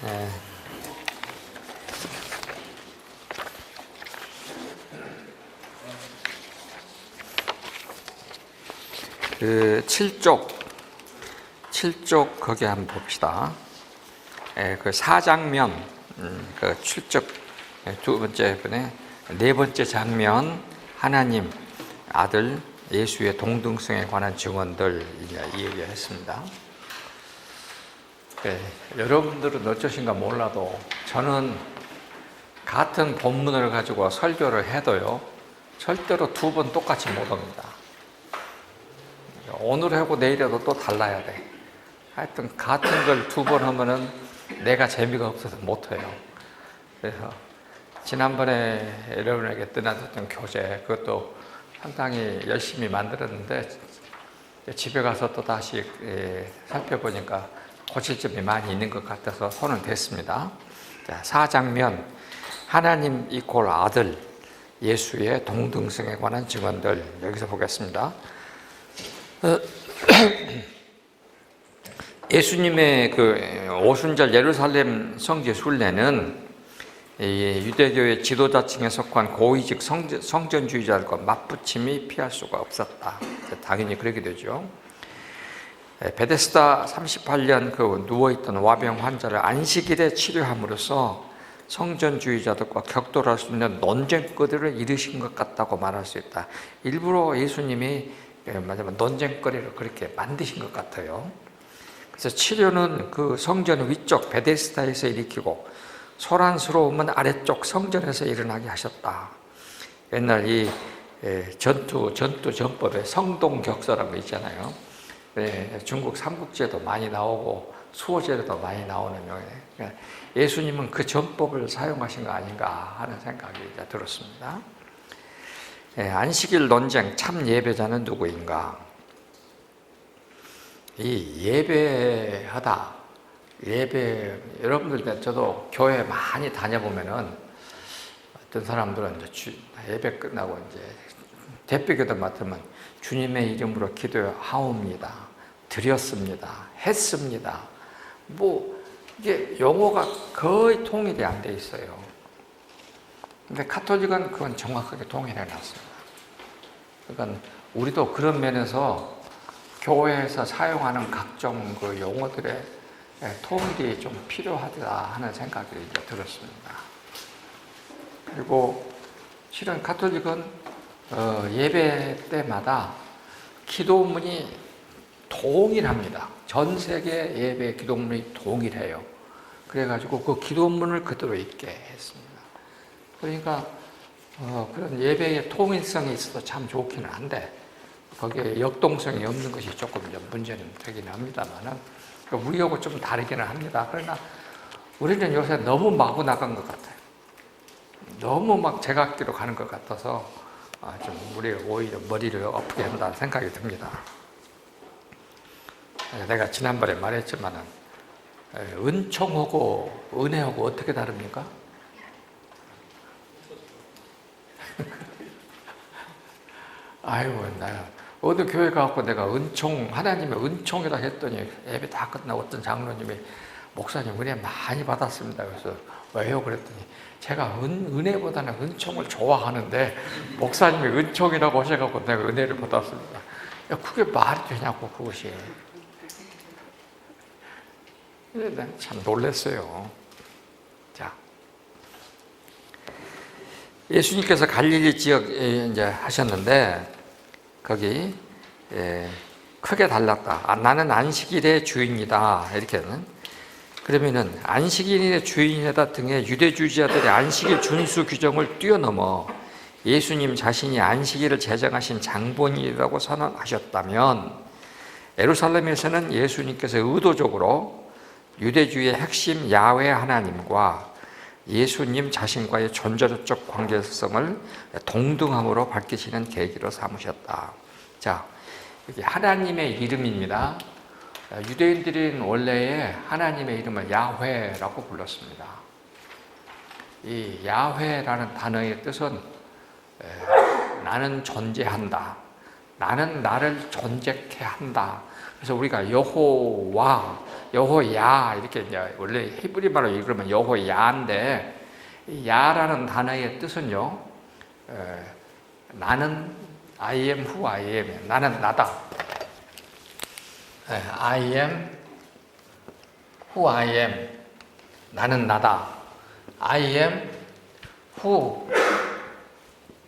네. 그 7쪽 거기 한번 봅시다. 그 4장면, 그 7쪽 두 번째 분에 네 번째 장면, 하나님 아들 예수의 동등성에 관한 증언들 이 얘기를 했습니다. 여러분들은 어쩌신가 몰라도 저는 같은 본문을 가지고 설교를 해도요, 절대로 두 번 똑같이 못 옵니다. 오늘 하고 내일에도 또 달라야 돼. 하여튼 같은 걸 두 번 하면은 내가 재미가 없어서 못 해요. 그래서 지난번에 여러분에게 떠나줬던 교재, 그것도 상당히 열심히 만들었는데 집에 가서 또 다시 살펴보니까 고칠 점이 많이 있는 것 같아서 손을 댔습니다. 자, 4장면, 하나님 이퀄 아들 예수의 동등성에 관한 증언들, 여기서 보겠습니다. 예수님의 그 오순절 예루살렘 성지 순례는 유대교의 지도자층에 속한 고위직 성전주의자들과 맞붙임이 피할 수가 없었다. 당연히 그렇게 되죠. 베데스다 38년 그 누워있던 와병 환자를 안식일에 치료함으로써 성전주의자들과 격돌할 수 있는 논쟁거리를 이루신 것 같다고 말할 수 있다. 일부러 예수님이 말하자면 논쟁거리를 그렇게 만드신 것 같아요. 그래서 치료는 그 성전 위쪽 베데스다에서 일으키고 소란스러움은 아래쪽 성전에서 일어나게 하셨다. 옛날 이 전법에 성동격서라는 거 있잖아요. 중국 삼국지에도 많이 나오고 수호제에도 많이 나오는 용어예요. 예수님은 그 전법을 사용하신 거 아닌가 하는 생각이 들었습니다. 안식일 논쟁, 참 예배자는 누구인가? 이 예배하다, 여러분들, 저도 교회 많이 다녀보면은 어떤 사람들은 이제 예배 끝나고 이제 대표기도 맡으면 주님의 이름으로 기도하옵니다, 드렸습니다, 했습니다. 이게 용어가 거의 통일이 안 돼 있어요. 근데 카톨릭은 그건 정확하게 통일해 놨습니다. 그러니까 우리도 그런 면에서 교회에서 사용하는 각종 그 용어들의 통일이 좀 필요하다 하는 생각이 들었습니다. 그리고 실은 카톨릭은 예배 때마다 기도문이 동일합니다. 전 세계 예배 기도문이 동일해요. 그래가지고 그 기도문을 그대로 읽게 했습니다. 그러니까 그런 예배의 통일성이 있어서 참 좋기는 한데 거기에 역동성이 없는 것이 조금 문제는 되긴 합니다만은 우리하고 좀 다르기는 합니다. 그러나 우리는 요새 너무 마구 나간 것 같아요. 너무 막 제각기로 가는 것 같아서 좀 우리 오히려 머리를 아프게 한다는 생각이 듭니다. 내가 지난번에 말했지만은 은총하고 은혜하고 어떻게 다릅니까? 아이고, 나 어느 교회 가고 내가 하나님의 은총이라 했더니 예배 다 끝나고 어떤 장로님이 목사님 은혜 많이 받았습니다. 그래서 왜요? 그랬더니 제가 은혜보다는 은총을 좋아하는데 목사님이 은총이라고 하셔가지고 내가 은혜를 받았습니다. 야, 그게 말이 되냐고, 그것이. 난 참 놀랐어요. 자, 예수님께서 갈릴리 지역에 이제 하셨는데 거기 크게 달랐다. 나는 안식일의 주인이다. 이렇게는. 그러면은 안식일의 주인이다 등의 유대주의자들의 안식일 준수 규정을 뛰어넘어 예수님 자신이 안식일을 제정하신 장본인이라고 선언하셨다면 예루살렘에서는 예수님께서 의도적으로 유대주의의 핵심 야훼 하나님과 예수님 자신과의 존재적 관계성을 동등함으로 밝히시는 계기로 삼으셨다. 자, 이게 하나님의 이름입니다. 유대인들은 원래의 하나님의 이름을 야훼라고 불렀습니다. 이 야훼라는 단어의 뜻은 나는 존재한다, 나는 나를 존재케 한다. 그래서 우리가 여호와, 여호야 이렇게 이제 원래 히브리 말로 읽으면 여호야인데 이 야라는 단어의 뜻은요, 나는 I am who I am, 나는 나다. I am who I am, 나는 나다. I am who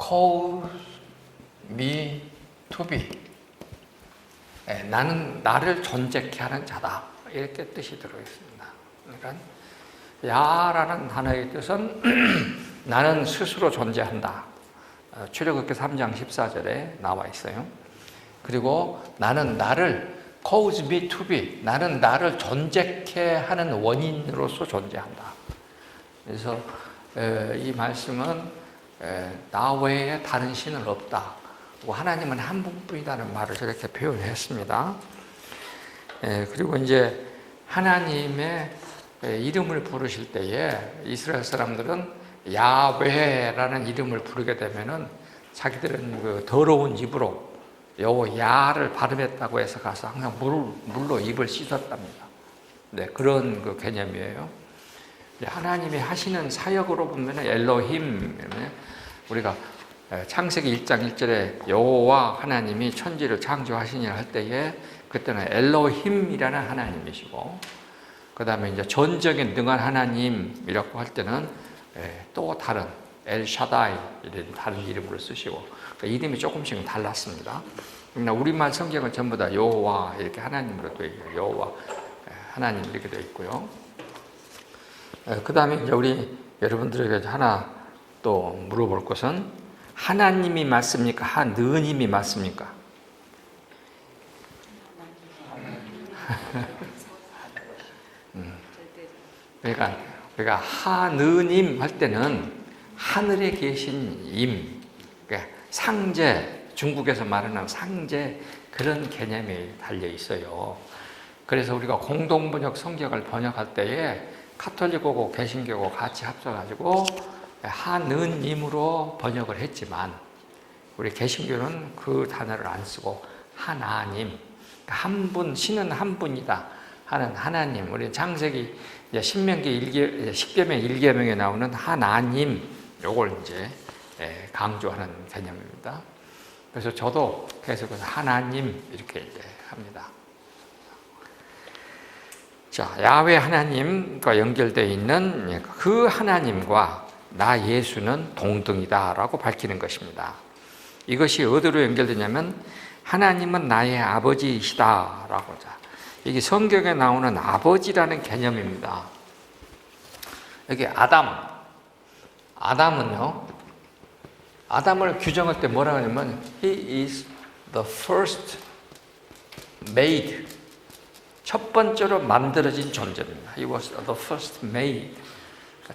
calls me to be, 나는 나를 존재케 하는 자다. 이렇게 뜻이 들어있습니다. 그러니까 야라는 단어의 뜻은 나는 스스로 존재한다. 출애굽기 3장 14절에 나와 있어요. 그리고 나는 나를 cause me to be, 나는 나를 존재케 하는 원인으로서 존재한다. 그래서 이 말씀은 나 외에 다른 신은 없다. 하나님은 한 분뿐이라는 말을 저렇게 표현했습니다. 그리고 이제 하나님의 이름을 부르실 때에 이스라엘 사람들은 야훼라는 이름을 부르게 되면은 자기들은 그 더러운 입으로 여호야를 발음했다고 해서 가서 항상 물로 입을 씻었답니다. 네, 그런 그 개념이에요. 하나님이 하시는 사역으로 보면 엘로힘, 우리가 창세기 1장 1절에 여호와 하나님이 천지를 창조하시니라 할 때에 그때는 엘로힘이라는 하나님이시고, 그 다음에 이제 전적인 능한 하나님이라고 할 때는 또 다른 엘샤다이 이런 다른 이름으로 쓰시고, 그러니까 이름이 조금씩 달랐습니다. 그러나 우리말 성경은 전부 다 여호와 이렇게 하나님으로 되어 있고요. 여호와 하나님 이렇게 되어 있고요. 그 다음에 이제 우리 여러분들에게 하나 또 물어볼 것은, 하나님이 맞습니까? 하느님이 맞습니까? 그러니까 우리가 하느님 할 때는 하늘에 계신 임, 그러니까 상제, 중국에서 말하는 상제, 그런 개념이 달려 있어요. 그래서 우리가 공동번역 성경을 번역할 때에 카톨릭하고 개신교하고 같이 합쳐가지고 하느님으로 번역을 했지만, 우리 개신교는 그 단어를 안 쓰고 하나님, 한 분, 신은 한 분이다 하는 하나님. 우리 창세기 신명기 10계명 1계명에 나오는 하나님, 요걸 이제 강조하는 개념입니다. 그래서 저도 계속 하나님 이렇게 이제 합니다. 자, 야훼 하나님과 연결되어 있는 그 하나님과 나 예수는 동등이다라고 밝히는 것입니다. 이것이 어디로 연결되냐면 하나님은 나의 아버지이시다라고. 이게 성경에 나오는 아버지라는 개념입니다. 여기 아담은요, 아담을 규정할 때 뭐라 하냐면 He is the first made, 첫 번째로 만들어진 존재입니다. He was the first made,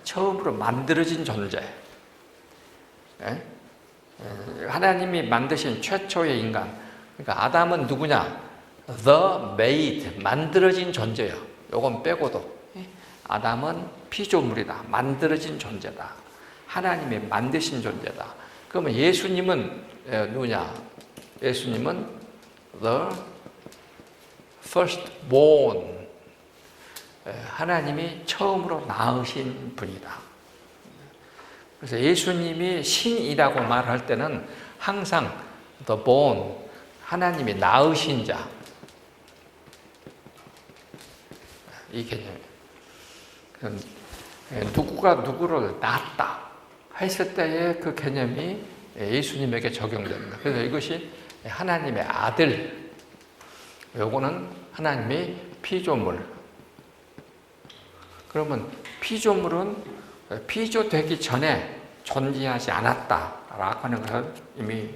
처음으로 만들어진 존재. 하나님이 만드신 최초의 인간. 그러니까 아담은 누구냐? The made, 만들어진 존재야. 요건 빼고도 아담은 피조물이다, 만들어진 존재다, 하나님이 만드신 존재다. 그러면 예수님은 누구냐? 예수님은 the firstborn, 하나님이 처음으로 낳으신 분이다. 그래서 예수님이 신이라고 말할 때는 항상 the born, 하나님이 낳으신 자, 이 개념이에요. 누구가 누구를 낳았다 했을 때의 그 개념이 예수님에게 적용됩니다. 그래서 이것이 하나님의 아들, 요거는 하나님의 피조물. 그러면 피조물은 피조되기 전에 존재하지 않았다라고 하는 것을 이미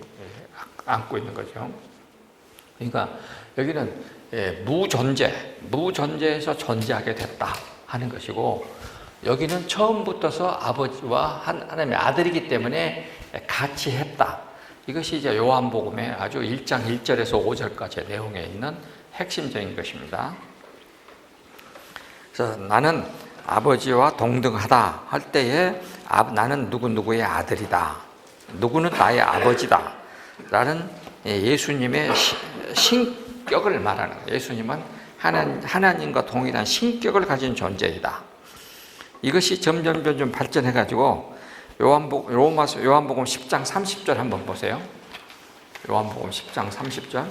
안고 있는 거죠. 그러니까 여기는 무존재에서 존재하게 됐다 하는 것이고, 여기는 처음부터서 아버지와 하나님의 아들이기 때문에 같이 했다. 이것이 이제 요한복음의 아주 1장 1절에서 5절까지의 내용에 있는 핵심적인 것입니다. 그래서 나는 아버지와 동등하다 할 때에 나는 누구누구의 아들이다, 누구는 나의 아버지다, 아버지라는 예수님의 신격을 말하는 거예요. 예수님은 하나님과 동일한 신격을 가진 존재이다. 이것이 점점 발전해가지고 요한복음 10장 30절 한번 보세요. 요한복음 10장 30절.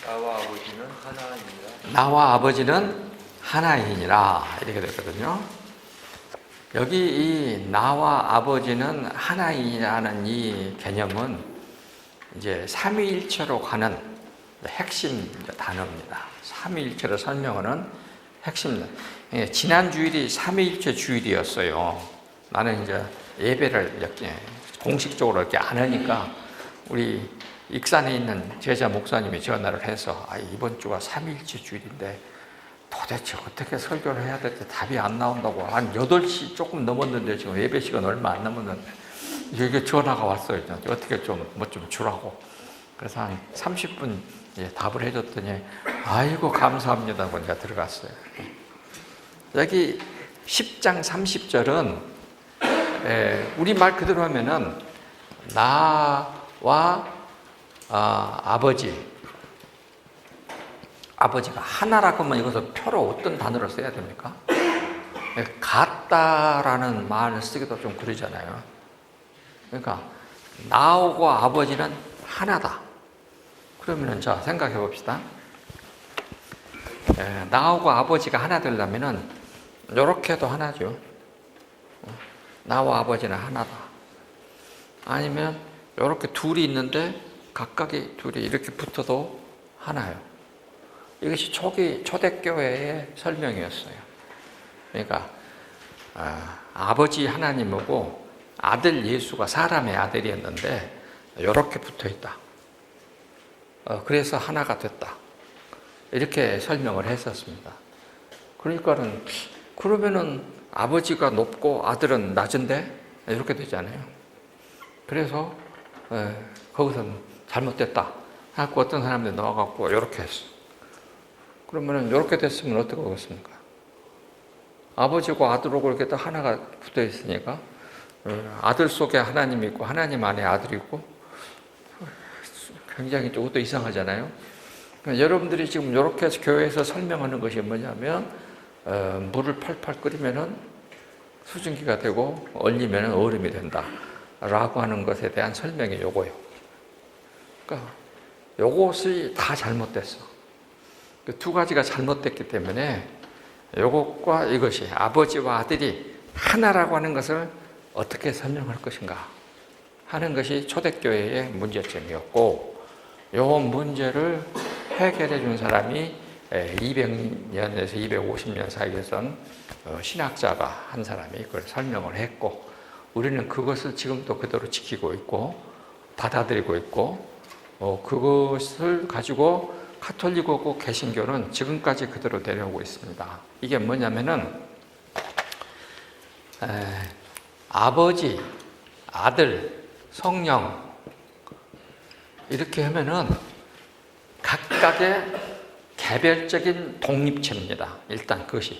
나와 아버지는 하나이니라. 나와 아버지는 하나이니라. 이렇게 됐거든요. 여기 이 나와 아버지는 하나이라는 이 개념은 이제 삼위일체로 가는 핵심 단어입니다. 삼위일체를 설명하는 핵심. 지난 주일이 삼위일체 주일이었어요. 나는 이제 예배를 이렇게 공식적으로 이렇게 안 하니까 우리 익산에 있는 제자 목사님이 전화를 해서 이번 주가 삼위일체 주일인데 도대체 어떻게 설교를 해야 될지 답이 안 나온다고 한 8시 조금 넘었는데 지금 예배 시간 얼마 안 남았는데 이게 전화가 왔어요. 어떻게 뭐 좀 주라고. 그래서 한 30분 답을 해줬더니 아이고 감사합니다. 보니까 들어갔어요. 여기 10장 30절은 우리말 그대로 하면은 나와 아버지가 하나라고 하면 이것을 표로 어떤 단어를 써야 됩니까? 같다라는 말을 쓰기도 좀 그러잖아요. 그러니까 나하고 아버지는 하나다. 그러면은 자 생각해 봅시다. 나하고 아버지가 하나 되려면은 이렇게도 하나죠. 나와 아버지는 하나다. 아니면 이렇게 둘이 있는데 각각이 둘이 이렇게 붙어도 하나요. 이것이 초대교회의 설명이었어요. 그러니까 아버지 하나님이고 아들 예수가 사람의 아들이었는데 이렇게 붙어 있다. 그래서 하나가 됐다. 이렇게 설명을 했었습니다. 그러면은 아버지가 높고 아들은 낮은데 이렇게 되잖아요. 그래서 거기서는 잘못됐다 하고 어떤 사람들이 나와갖고 이렇게 했어. 그러면은 이렇게 됐으면 어떻게 하겠습니까? 아버지고 아들하고 이렇게 딱 하나가 붙어 있으니까 아들 속에 하나님이 있고 하나님 안에 아들이 있고 굉장히 조금 이상하잖아요. 그러니까 여러분들이 지금 이렇게 해서 교회에서 설명하는 것이 뭐냐면 물을 팔팔 끓이면은 수증기가 되고 얼리면은 얼음이 된다 라고 하는 것에 대한 설명이 요거예요. 그러니까 요것이 다 잘못됐어. 그 두 가지가 잘못됐기 때문에 요것과 이것이 아버지와 아들이 하나라고 하는 것을 어떻게 설명할 것인가 하는 것이 초대교회의 문제점이었고, 요 문제를 해결해 준 사람이 200년에서 250년 사이에 선 신학자가 한 사람이 그걸 설명을 했고, 우리는 그것을 지금도 그대로 지키고 있고 받아들이고 있고, 그것을 가지고 가톨릭하고 개신교는 지금까지 그대로 내려오고 있습니다. 이게 뭐냐면은 아버지, 아들, 성령 이렇게 하면은 각각의 개별적인 독립체입니다. 일단 그것이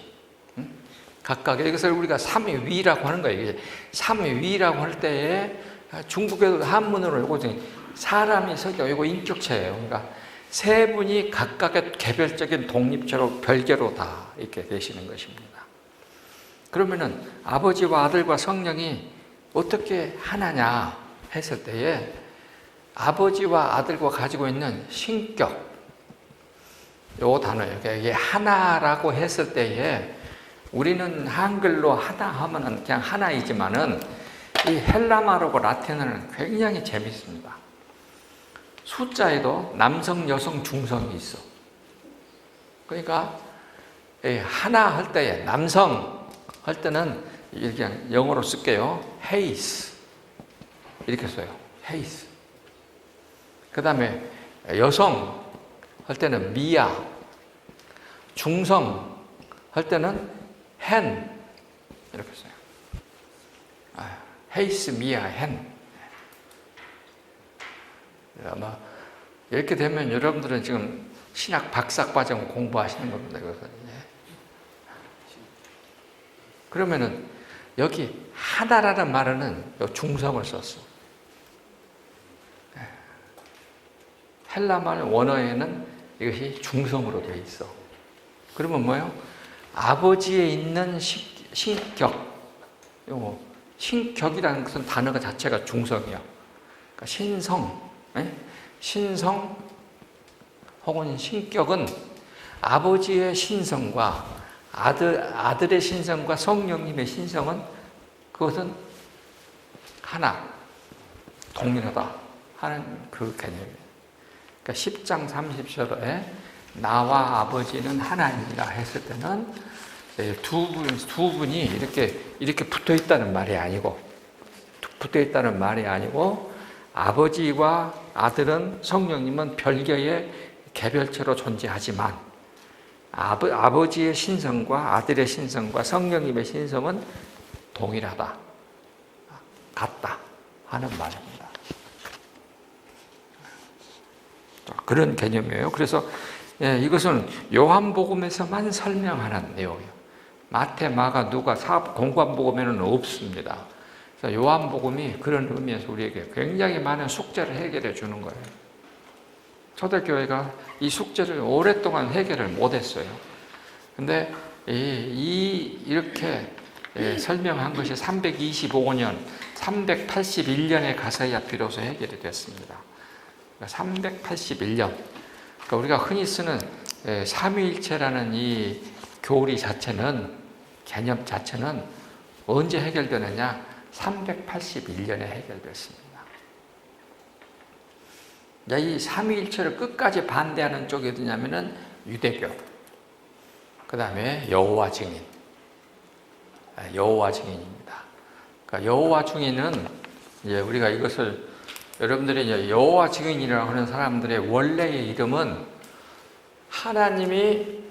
각각의, 이것을 우리가 삼위라고 하는 거예요. 삼위라고 할 때에 중국에도 한문으로 이거 사람이 서겨 이거 인격체예요. 그러니까 세 분이 각각의 개별적인 독립체로 별개로 다 이렇게 계시는 것입니다. 그러면은 아버지와 아들과 성령이 어떻게 하나냐 했을 때에 아버지와 아들과 가지고 있는 신격, 요 단어예요. 이게 하나라고 했을 때에 우리는 한글로 하나 하면은 그냥 하나이지만은 이 헬라말하고 라틴어는 굉장히 재밌습니다. 숫자에도 남성, 여성, 중성이 있어. 그러니까 하나 할 때에 남성 할 때는 그냥 영어로 쓸게요. 헤이스 이렇게 써요. 헤이스. 그 다음에 여성 할 때는 미아, 중성 할 때는 헨 이렇게 써요. 헤이스, 미아, 헨. 아마 이렇게 되면 여러분들은 지금 신학 박사과정 공부하시는 겁니다. 그러면은 여기 하나라는 말은 요 중성을 썼어. 헬라말 원어에는 이것이 중성으로 되어 있어. 그러면 뭐예요? 아버지에 있는 신격, 요거 신격이라는 것은 단어가 자체가 중성이야. 그러니까 신성, 신성 혹은 신격은 아버지의 신성과 아들의 신성과 성령님의 신성은 그것은 하나, 동일하다 하는 그 개념이에요. 그러니까 10장 30절에 나와 아버지는 하나이라 했을 때는 두 분이 이렇게 붙어 있다는 말이 아니고, 아버지와 아들은, 성령님은 별개의 개별체로 존재하지만 아버지의 신성과 아들의 신성과 성령님의 신성은 동일하다, 같다 하는 말입니다. 그런 개념이에요. 그래서 이것은 요한복음에서만 설명하는 내용이에요. 마태, 마가, 누가, 공관복음에는 없습니다. 그래서 요한복음이 그런 의미에서 우리에게 굉장히 많은 숙제를 해결해 주는 거예요. 초대교회가 이 숙제를 오랫동안 해결을 못했어요. 근데 이렇게 설명한 것이 325년, 381년에 가서야 비로소 해결이 됐습니다. 381년. 그러니까 우리가 흔히 쓰는 삼위일체라는 이 교리 자체는, 개념 자체는 언제 해결되느냐? 381년에 해결됐습니다. 이 삼위일체를 끝까지 반대하는 쪽이 어디냐면은 유대교, 그 다음에 여호와 증인, 여호와 증인입니다. 그러니까 여호와 증인은 이제 우리가 이것을, 여러분들이 이제 여호와 증인이라고 하는 사람들의 원래의 이름은 하나님이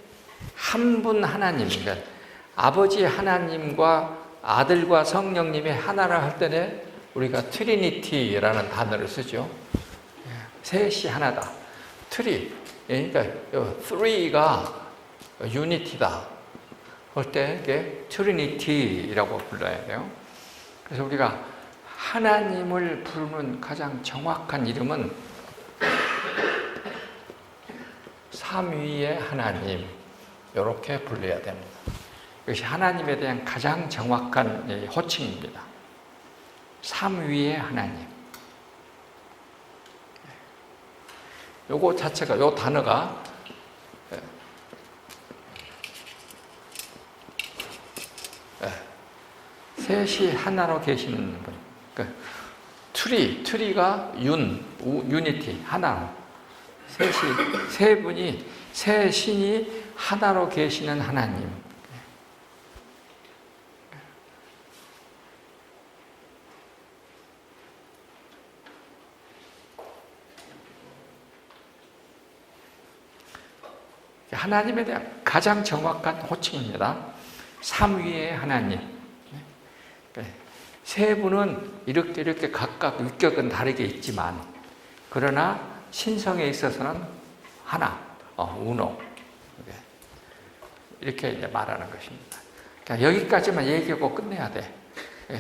한 분 하나님입니다. 아버지 하나님과 아들과 성령님이 하나라 할 때는 우리가 트리니티라는 단어를 쓰죠. 셋이 하나다. 트리, 그러니까 three가 유니티다 할 때 이게 트리니티라고 불러야 돼요. 그래서 우리가 하나님을 부르는 가장 정확한 이름은 삼위의 하나님, 이렇게 불러야 됩니다. 이것이 하나님에 대한 가장 정확한 호칭입니다. 삼위의 하나님. 요거 자체가, 요 단어가 셋이 하나로 계시는 분. 그러니까 트리가 유니티, 하나. 세 분이, 세 신이 하나로 계시는 하나님. 하나님에 대한 가장 정확한 호칭입니다. 삼위의 하나님. 세 분은 이렇게 각각 위격은 다르게 있지만, 그러나 신성에 있어서는 하나, 우노. 이렇게 이제 말하는 것입니다. 그러니까 여기까지만 얘기하고 끝내야 돼.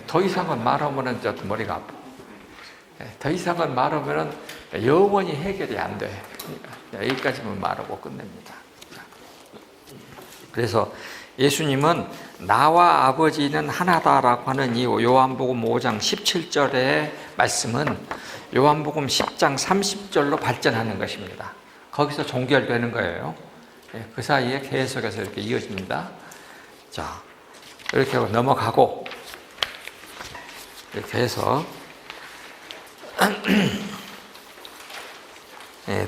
더 이상은 말하면은 저 머리가 아파. 더 이상은 말하면은 영원히 해결이 안 돼. 그러니까 여기까지만 말하고 끝냅니다. 그래서 예수님은 나와 아버지는 하나다라고 하는 이 요한복음 5장 17절의 말씀은 요한복음 10장 30절로 발전하는 것입니다. 거기서 종결되는 거예요. 그 사이에 계속해서 이렇게 이어집니다. 자, 이렇게 하고 넘어가고, 이렇게 해서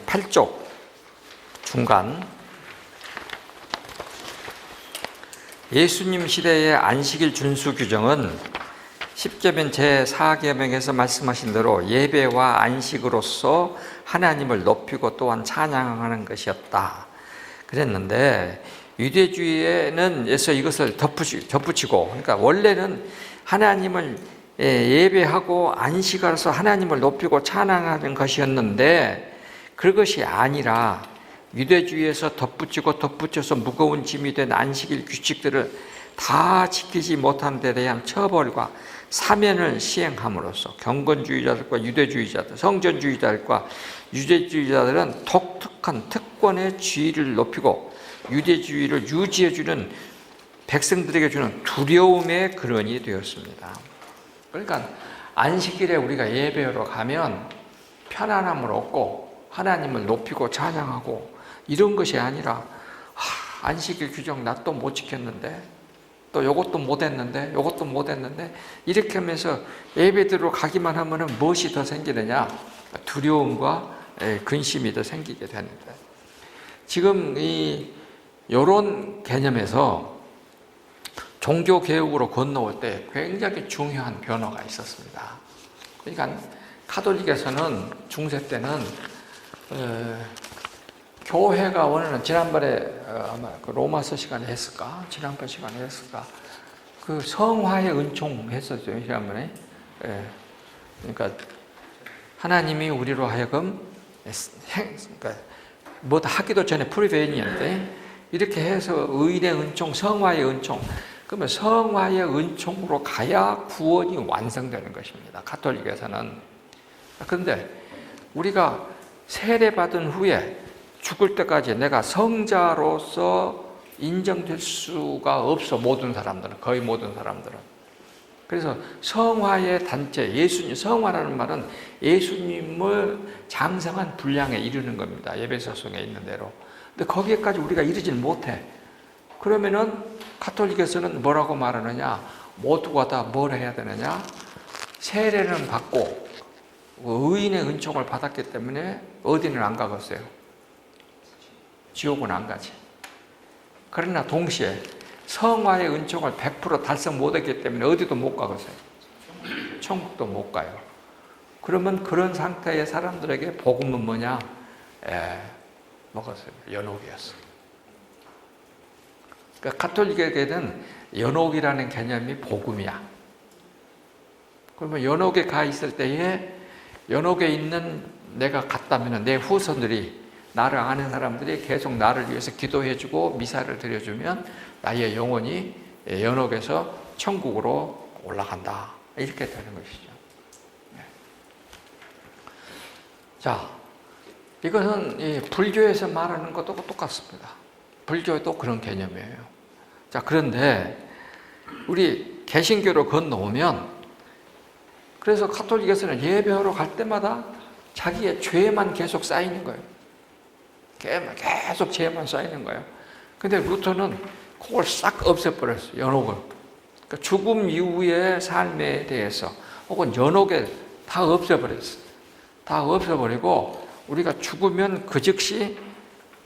8쪽 중간, 예수님 시대의 안식일 준수 규정은 십계명 제4계명에서 말씀하신 대로 예배와 안식으로서 하나님을 높이고 또한 찬양하는 것이었다 그랬는데, 유대주의에는 이것을 덧붙이고, 그러니까 원래는 하나님을 예배하고 안식하면서 하나님을 높이고 찬양하는 것이었는데, 그것이 아니라 유대주의에서 덧붙여서 무거운 짐이 된 안식일 규칙들을 다 지키지 못한 데 대한 처벌과 사면을 시행함으로써 경건주의자들과 유대주의자들, 성전주의자들과 유대주의자들은 독특한 특권의 지위를 높이고 유대주의를 유지해주는 백성들에게 주는 두려움의 근원이 되었습니다. 그러니까 안식일에 우리가 예배하러 가면 편안함을 얻고 하나님을 높이고 찬양하고 이런 것이 아니라 안식일 규정 나 또 못 지켰는데 또 요것도 못했는데 요것도 못했는데 이렇게 하면서 예배드리러 가기만 하면 무엇이 더 생기느냐? 두려움과 근심이 더 생기게 되는데 지금 이런 개념에서 종교개혁으로 건너올 때 굉장히 중요한 변화가 있었습니다. 그러니까 카톨릭에서는 중세 때는 교회가 원하는 지난번에 아마 그 로마서 시간에 했을까? 지난번 시간에 했을까? 그 성화의 은총 했었죠, 지난번에. 그러니까 하나님이 우리로 하여금 그러니까 뭐다 하기도 전에 프리베니언데 이렇게 해서 의인의 은총, 성화의 은총. 그러면 성화의 은총으로 가야 구원이 완성되는 것입니다. 가톨릭에서는. 그런데 우리가 세례받은 후에 죽을 때까지 내가 성자로서 인정될 수가 없어. 모든 사람들은, 거의 모든 사람들은. 그래서 성화의 단체, 예수님, 성화라는 말은 예수님을 장성한 분량에 이르는 겁니다. 에베소서에 있는 대로. 근데 거기에까지 우리가 이르질 못해. 그러면은 가톨릭에서는 뭐라고 말하느냐? 모두가 다 뭘 해야 되느냐? 세례는 받고 의인의 은총을 받았기 때문에 어디는 안 가겠어요? 지옥은 안 가지. 그러나 동시에 성화의 은총을 100% 달성 못했기 때문에 어디도 못 가겠어요? 천국도 못 가요. 그러면 그런 상태의 사람들에게 복음은 뭐냐? 먹었어요. 연옥이었어요. 그러니까 가톨릭에게는 연옥이라는 개념이 복음이야. 그러면 연옥에 가 있을 때에 연옥에 있는 내가 갔다면 내 후손들이 나를 아는 사람들이 계속 나를 위해서 기도해주고 미사를 드려주면 나의 영혼이 연옥에서 천국으로 올라간다. 이렇게 되는 것이죠. 자, 이것은 이 불교에서 말하는 것도 똑같습니다. 불교도 그런 개념이에요. 자, 그런데 우리 개신교로 건너오면 그래서 가톨릭에서는 예배하러 갈 때마다 자기의 죄만 계속 쌓이는 거예요. 계속 죄만 쌓이는 거예요. 근데 루터는 그걸 싹 없애버렸어요. 연옥을. 그러니까 죽음 이후의 삶에 대해서 혹은 연옥에 다 없애버렸어요. 다 없애버리고 우리가 죽으면 그 즉시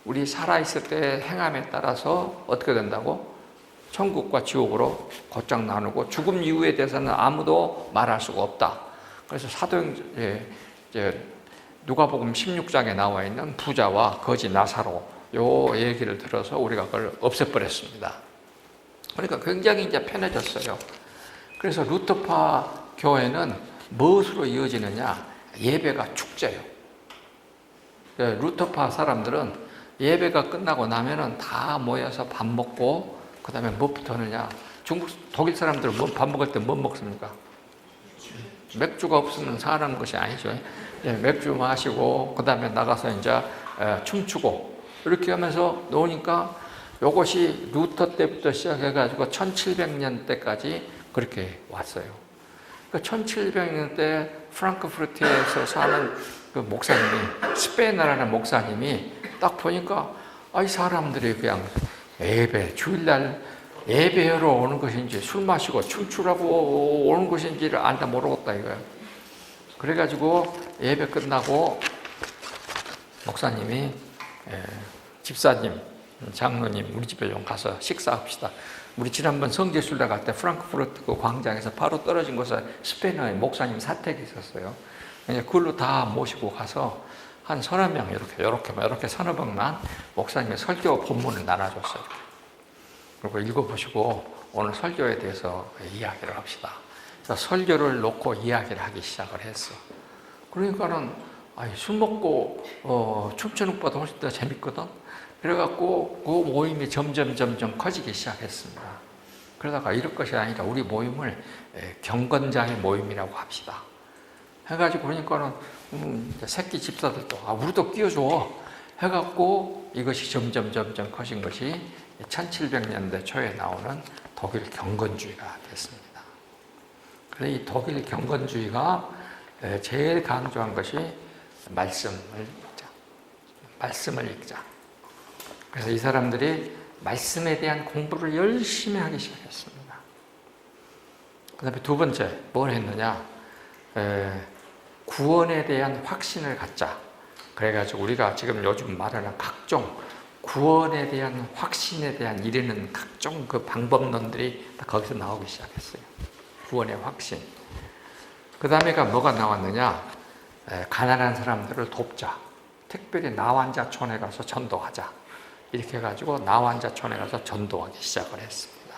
우리 살아있을 때 행함에 따라서 어떻게 된다고? 천국과 지옥으로 곧장 나누고 죽음 이후에 대해서는 아무도 말할 수가 없다. 그래서 누가복음 16장에 나와 있는 부자와 거지 나사로 요 얘기를 들어서 우리가 그걸 없애버렸습니다. 그러니까 굉장히 이제 편해졌어요. 그래서 루터파 교회는 무엇으로 이어지느냐? 예배가 축제예요. 루터파 사람들은 예배가 끝나고 나면은 다 모여서 밥 먹고 그 다음에 뭐부터 하느냐? 독일 사람들은 밥 먹을 때 뭐 먹습니까? 맥주가 없으면 사는 것이 아니죠. 맥주 마시고 그 다음에 나가서 이제 춤추고 이렇게 하면서 노니까 이것이 루터 때부터 시작해가지고 1700년 때까지 그렇게 왔어요. 그 1700년 때 프랑크푸르트에서 사는 그 목사님이 스페인어라는 목사님이 딱 보니까 이 사람들이 그냥 예배 주일날 예배하러 오는 것인지 술 마시고 춤추라고 오는 것인지를 알다 모르겠다 이거예요. 그래가지고 예배 끝나고 목사님이 집사님, 장로님 우리 집에 좀 가서 식사합시다. 우리 지난번 성지순례 갈 때 프랑크푸르트 그 광장에서 바로 떨어진 곳에 스페인어의 목사님 사택이 있었어요. 그걸로 다 모시고 가서 한 서너 명 이렇게 서너 명만 목사님의 설교 본문을 나눠줬어요. 그리고 읽어보시고 오늘 설교에 대해서 이야기를 합시다. 그래서 설교를 놓고 이야기를 하기 시작을 했어. 그러니까는 술 먹고 춤추는 것보다 훨씬 더 재밌거든. 그래갖고 그 모임이 점점 커지기 시작했습니다. 그러다가 이럴 것이 아니라 우리 모임을 경건장의 모임이라고 합시다. 해가지고 그러니까는 새끼 집사들도 우리도 끼워줘 해갖고 이것이 점점 커진 것이 1700년대 초에 나오는 독일 경건주의가 됐습니다. 그래서 이 독일 경건주의가 제일 강조한 것이 말씀을 읽자. 그래서 이 사람들이 말씀에 대한 공부를 열심히 하기 시작했습니다. 그 다음에 두 번째 뭘 했느냐, 구원에 대한 확신을 갖자. 그래가지고 우리가 지금 요즘 말하는 각종 구원에 대한 확신에 대한 이르는 각종 그 방법론들이 다 거기서 나오기 시작했어요. 구원의 확신. 그 다음에가 뭐가 나왔느냐, 가난한 사람들을 돕자. 특별히 나환자촌에 가서 전도하자. 이렇게 해가지고 나환자촌에 가서 전도하기 시작을 했습니다.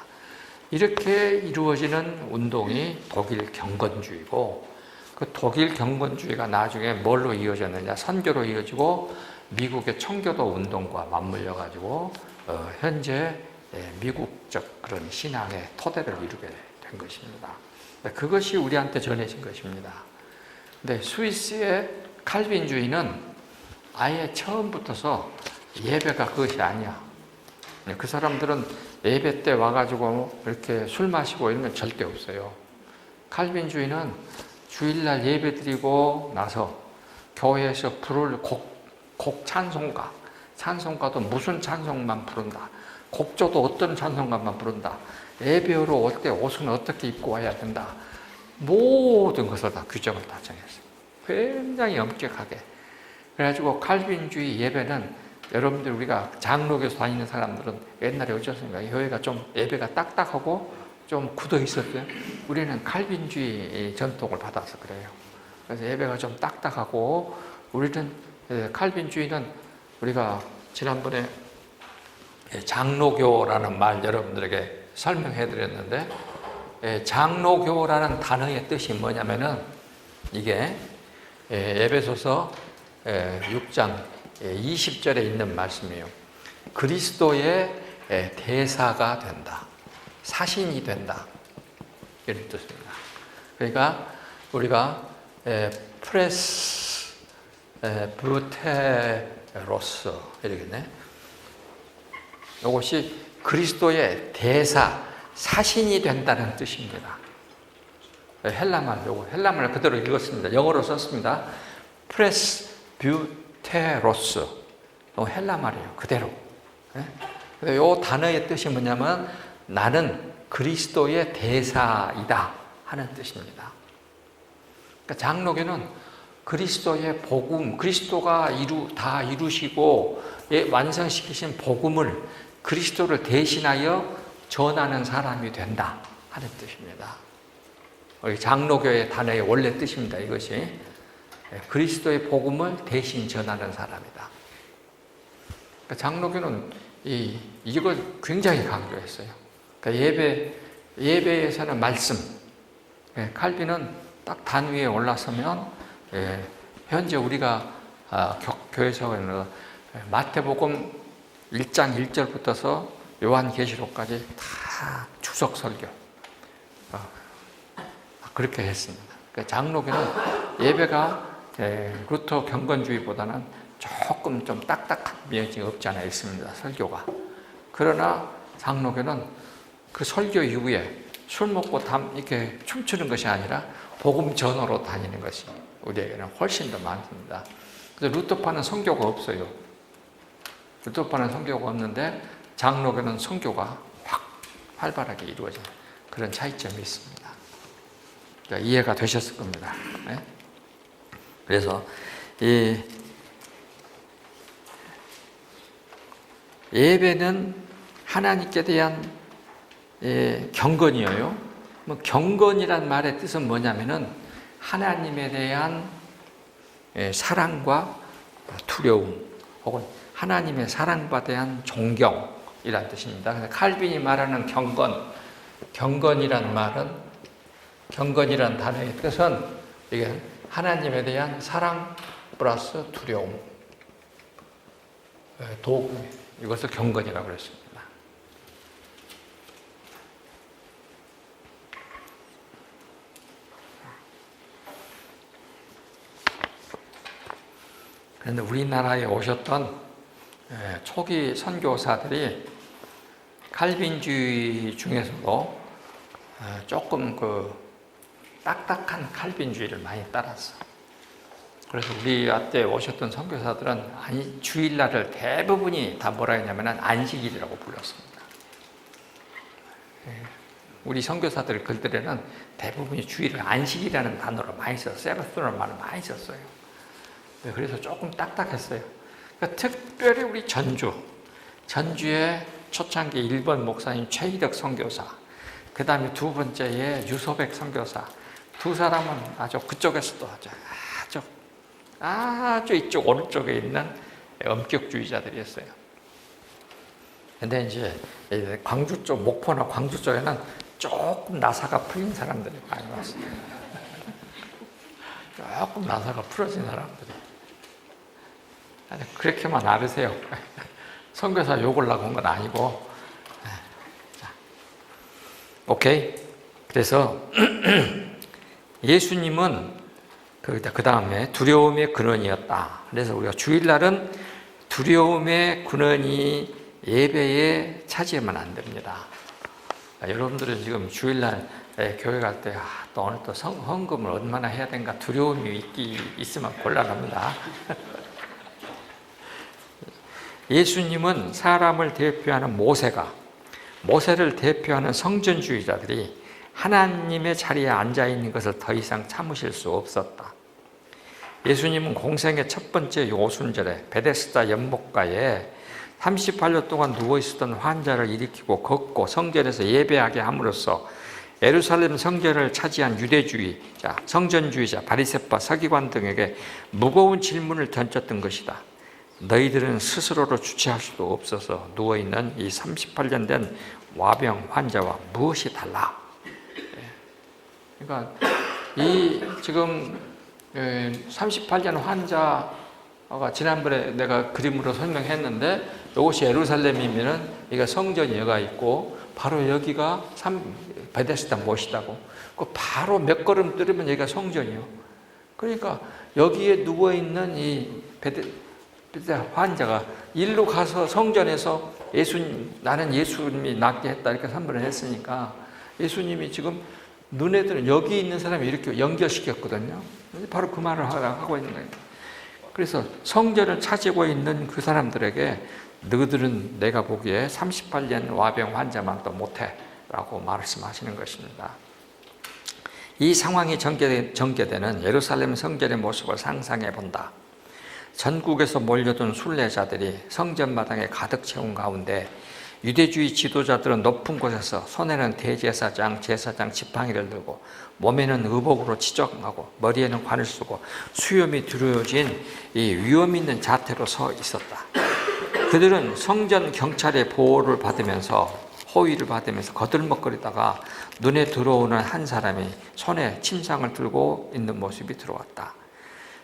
이렇게 이루어지는 운동이 독일 경건주의고, 그 독일 경건주의가 나중에 뭘로 이어졌느냐, 선교로 이어지고 미국의 청교도 운동과 맞물려 가지고 현재 미국적 그런 신앙의 토대를 이루게 된 것입니다. 그것이 우리한테 전해진 것입니다. 근데 스위스의 칼빈주의는 아예 처음부터서 예배가 그것이 아니야. 그 사람들은 예배 때 와가지고 이렇게 술 마시고 이런 건 절대 없어요. 칼빈주의는 주일날 예배 드리고 나서 교회에서 부를 곡 찬송가도 무슨 찬송만 부른다. 곡조도 어떤 찬송가만 부른다. 예배로 올 때 옷은 어떻게 입고 와야 된다. 모든 것을 다 규정을 다 정했어요. 굉장히 엄격하게. 그래가지고 칼빈주의 예배는 여러분들 우리가 장로교에서 다니는 사람들은 옛날에 어쩌습니까? 교회가 좀 예배가 딱딱하고 좀 굳어 있었어요. 우리는 칼빈주의 전통을 받아서 그래요. 그래서 예배가 좀 딱딱하고, 우리는 칼빈주의는 우리가 지난번에 장로교라는 말 여러분들에게 설명해 드렸는데, 장로교라는 단어의 뜻이 뭐냐면은 이게 에베소서 6장 20절에 있는 말씀이에요. 그리스도의 대사가 된다. 사신이 된다. 이런 뜻입니다. 그러니까 우리가 프레스 부테로스 이러겠네. 이것이 그리스도의 대사, 사신이 된다는 뜻입니다. 헬라말 그대로 읽었습니다. 영어로 썼습니다. 프레스 뷰테로스. 헬라말이에요. 그대로. 이 단어의 뜻이 뭐냐면 나는 그리스도의 대사이다 하는 뜻입니다. 그러니까 장로교는 그리스도의 복음, 그리스도가 다 이루시고 완성시키신 복음을 그리스도를 대신하여 전하는 사람이 된다 하는 뜻입니다. 우리 장로교의 단어의 원래 뜻입니다. 이것이 그리스도의 복음을 대신 전하는 사람이다. 그러니까 장로교는 이걸 굉장히 강조했어요. 그러니까 예배에서는 말씀, 칼빈은 딱 단 위에 올라서면 현재 우리가 교회에서 마태복음 1장 1절부터서 요한계시록까지 다 추석 설교 그렇게 했습니다. 그러니까 장로교는 예배가 루터 경건주의보다는 조금 좀 딱딱한 면이 없지 않아 있습니다. 설교가. 그러나 장로교는 그 설교 이후에 술 먹고 이렇게 춤추는 것이 아니라 복음 전으로 다니는 것이 우리에게는 훨씬 더 많습니다. 그래서 루터파는 선교가 없어요. 루터파는 선교가 없는데 장로교는 선교가 확 활발하게 이루어지는 그런 차이점이 있습니다. 그러니까 이해가 되셨을 겁니다. 네? 그래서 이 예배는 하나님께 대한 경건이에요. 경건이란 말의 뜻은 뭐냐면은 하나님에 대한 사랑과 두려움, 혹은 하나님의 사랑과 대한 존경이란 뜻입니다. 그래서 칼빈이 말하는 경건이란 단어의 뜻은 이게 하나님에 대한 사랑 플러스 두려움, 도구, 이것을 경건이라고 그랬습니다. 그런데 우리나라에 오셨던 초기 선교사들이 칼빈주의 중에서도 조금 그 딱딱한 칼빈주의를 많이 따랐어. 그래서 우리한테 오셨던 선교사들은 주일날을 대부분이 다 뭐라 했냐면 안식일이라고 불렀습니다. 우리 선교사들 글들에는 대부분이 주일을 안식이라는 단어를 많이 썼어요. 세바스라는 말을 많이 썼어요. 그래서 조금 딱딱했어요. 그러니까 특별히 우리 전주에 초창기 1번 목사님 최희덕 선교사, 그 다음에 두 번째에 유소백 선교사, 두 사람은 아주 그쪽에서도 아주 이쪽 오른쪽에 있는 엄격주의자들이었어요. 근데 이제 광주 쪽, 목포나 광주 쪽에는 조금 나사가 풀린 사람들이 많이 왔어요. 조금 나사가 풀어진 사람들이. 아니, 그렇게만 알으세요. 선교사 욕을 하고 온 건 아니고. 자, 오케이. 그래서 예수님은 그 다음에 두려움의 근원이었다. 그래서 우리가 주일날은 두려움의 근원이 예배에 차지하면 안 됩니다. 여러분들은 지금 주일날 교회 갈 때 또 오늘 또 헌금을 얼마나 해야 되는가 두려움이 있으면 곤란합니다. 예수님은 사람을 대표하는 모세를 대표하는 성전주의자들이 하나님의 자리에 앉아 있는 것을 더 이상 참으실 수 없었다. 예수님은 공생의 첫 번째 오순절에 베데스다 연못가에 38년 동안 누워있었던 환자를 일으키고 걷고 성전에서 예배하게 함으로써 예루살렘 성전을 차지한 유대주의자, 성전주의자, 바리새파, 서기관 등에게 무거운 질문을 던졌던 것이다. 너희들은 스스로로 주체할 수도 없어서 누워있는 이 38년 된 와병 환자와 무엇이 달라? 그러니까 이 지금 38년 환자가 지난번에 내가 그림으로 설명했는데 이것이 예루살렘이면은 이거 성전이 여가 있고 바로 여기가 베데스다 못이다고. 그 바로 몇 걸음 들으면 여기가 성전이요. 그러니까 여기에 누워 있는 이 베데스다 환자가 일로 가서 성전에서 나는 예수님이 낫게 했다 이렇게 선언을 했으니까 예수님이 지금 눈에 드는 여기 있는 사람이 이렇게 연결시켰거든요. 바로 그 말을 하고 있는 거예요. 그래서 성전을 차지고 있는 그 사람들에게 너희들은 내가 보기에 38년 와병 환자만도 못해 라고 말씀하시는 것입니다. 이 상황이 전개되는 예루살렘 성전의 모습을 상상해 본다. 전국에서 몰려든 순례자들이 성전마당에 가득 채운 가운데 유대주의 지도자들은 높은 곳에서 손에는 대제사장, 제사장 지팡이를 들고 몸에는 의복으로 치정하고 머리에는 관을 쓰고 수염이 두려워진 이 위험 있는 자태로 서 있었다. 그들은 성전 경찰의 보호를 받으면서 호위를 받으면서 거들먹거리다가 눈에 들어오는 한 사람이 손에 침상을 들고 있는 모습이 들어왔다.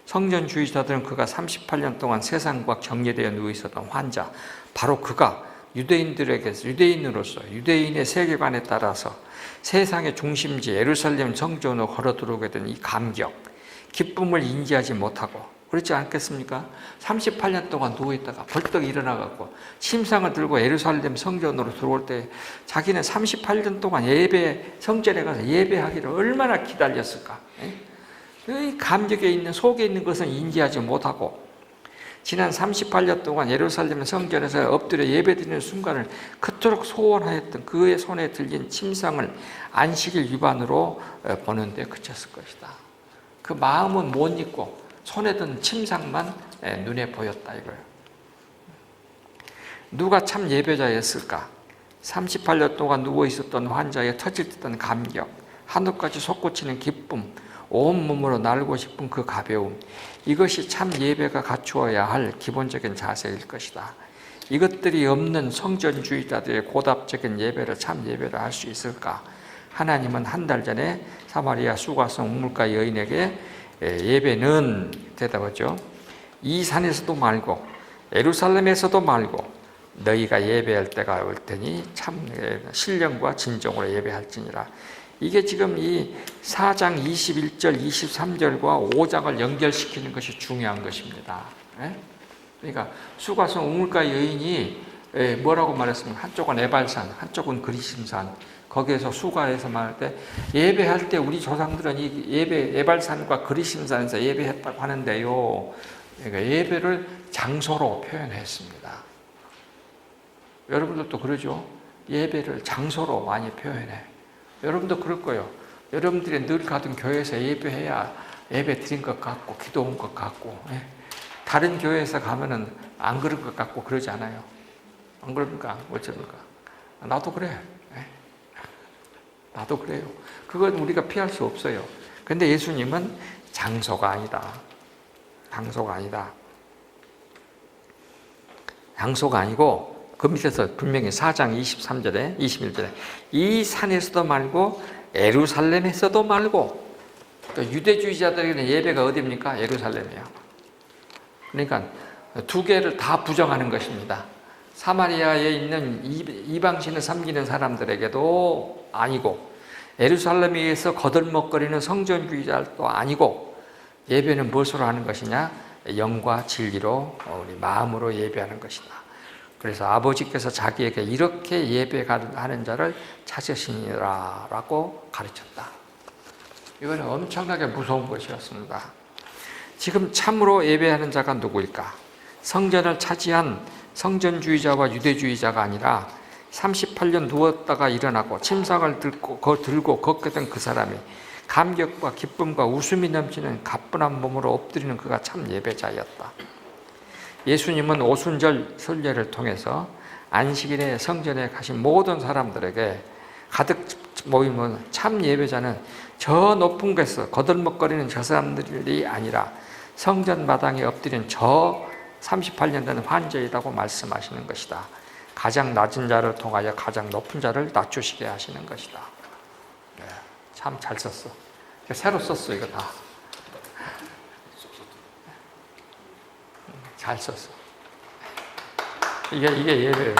성전주의자들은 그가 38년 동안 세상과 격리되어 누워 있었던 환자, 바로 그가 유대인으로서 유대인의 세계관에 따라서 세상의 중심지 예루살렘 성전으로 걸어 들어오게 된 이 감격, 기쁨을 인지하지 못하고 그렇지 않겠습니까? 38년 동안 누워있다가 벌떡 일어나갖고 침상을 들고 예루살렘 성전으로 들어올 때 자기는 38년 동안 성전에 가서 예배하기를 얼마나 기다렸을까? 이 감격에 있는 속에 있는 것은 인지하지 못하고 지난 38년 동안 예루살렘 성전에서 엎드려 예배드리는 순간을 그토록 소원하였던 그의 손에 들린 침상을 안식일 위반으로 보는 데 그쳤을 것이다. 그 마음은 못 잊고 손에 든 침상만 눈에 보였다 이거예요. 누가 참 예배자였을까? 38년 동안 누워 있었던 환자의 터질 듯한 감격, 하늘까지 솟구치는 기쁨, 온몸으로 날고 싶은 그 가벼움, 이것이 참 예배가 갖추어야 할 기본적인 자세일 것이다. 이것들이 없는 성전주의자들의 고답적인 예배를 참 예배를 할 수 있을까? 하나님은 한 달 전에 사마리아 수가성 우물가 여인에게 예배는 대답하죠. 이 산에서도 말고 예루살렘에서도 말고 너희가 예배할 때가 올 테니 참 신령과 진정으로 예배할지니라. 이게 지금 이 4장 21절, 23절과 5장을 연결시키는 것이 중요한 것입니다. 예? 그러니까 수가성 우물가 여인이 뭐라고 말했습니까? 한쪽은 에발산, 한쪽은 그리심산. 거기에서 수가에서 말할 때 예배할 때 우리 조상들은 이 예배 에발산과 그리심산에서 예배했다고 하는데요. 그러니까 예배를 장소로 표현했습니다. 여러분들도 그러죠? 예배를 장소로 많이 표현해. 여러분도 그럴 거예요. 여러분들이 늘 가던 교회에서 예배해야 예배 드린 것 같고 기도한 것 같고, 예? 다른 교회에서 가면은 안 그럴 것 같고 그러지 않아요? 안 그럽니까? 어쩝니까? 나도 그래. 예? 나도 그래요. 그건 우리가 피할 수 없어요. 근데 예수님은 장소가 아니다. 장소가 아니다. 장소가 아니고 그 밑에서 분명히 4장 23절에 21절에 이 산에서도 말고 예루살렘에서도 말고, 또 유대주의자들에게는 예배가 어디입니까? 예루살렘이에요. 그러니까 두 개를 다 부정하는 것입니다. 사마리아에 있는 이방신을 섬기는 사람들에게도 아니고, 예루살렘에 의해서 거들먹거리는 성전주의자도 아니고, 예배는 무엇으로 하는 것이냐? 영과 진리로 우리 마음으로 예배하는 것이다. 그래서 아버지께서 자기에게 이렇게 예배하는 자를 찾으시니라 라고 가르쳤다. 이거는 엄청나게 무서운 것이었습니다. 지금 참으로 예배하는 자가 누구일까? 성전을 차지한 성전주의자와 유대주의자가 아니라 38년 누웠다가 일어나고 침상을 들고 걷게 된 그 사람이 감격과 기쁨과 웃음이 넘치는 가뿐한 몸으로 엎드리는 그가 참 예배자였다. 예수님은 오순절 순례를 통해서 안식일에 성전에 가신 모든 사람들에게 가득 모이면 참 예배자는 저 높은 곳에서 거들먹거리는 저 사람들이 아니라 성전 마당에 엎드린 저 38년 된 환자이라고 말씀하시는 것이다. 가장 낮은 자를 통하여 가장 높은 자를 낮추시게 하시는 것이다. 참 잘 썼어. 새로 썼어, 이거 다. 잘 썼어. 이게 예배예요.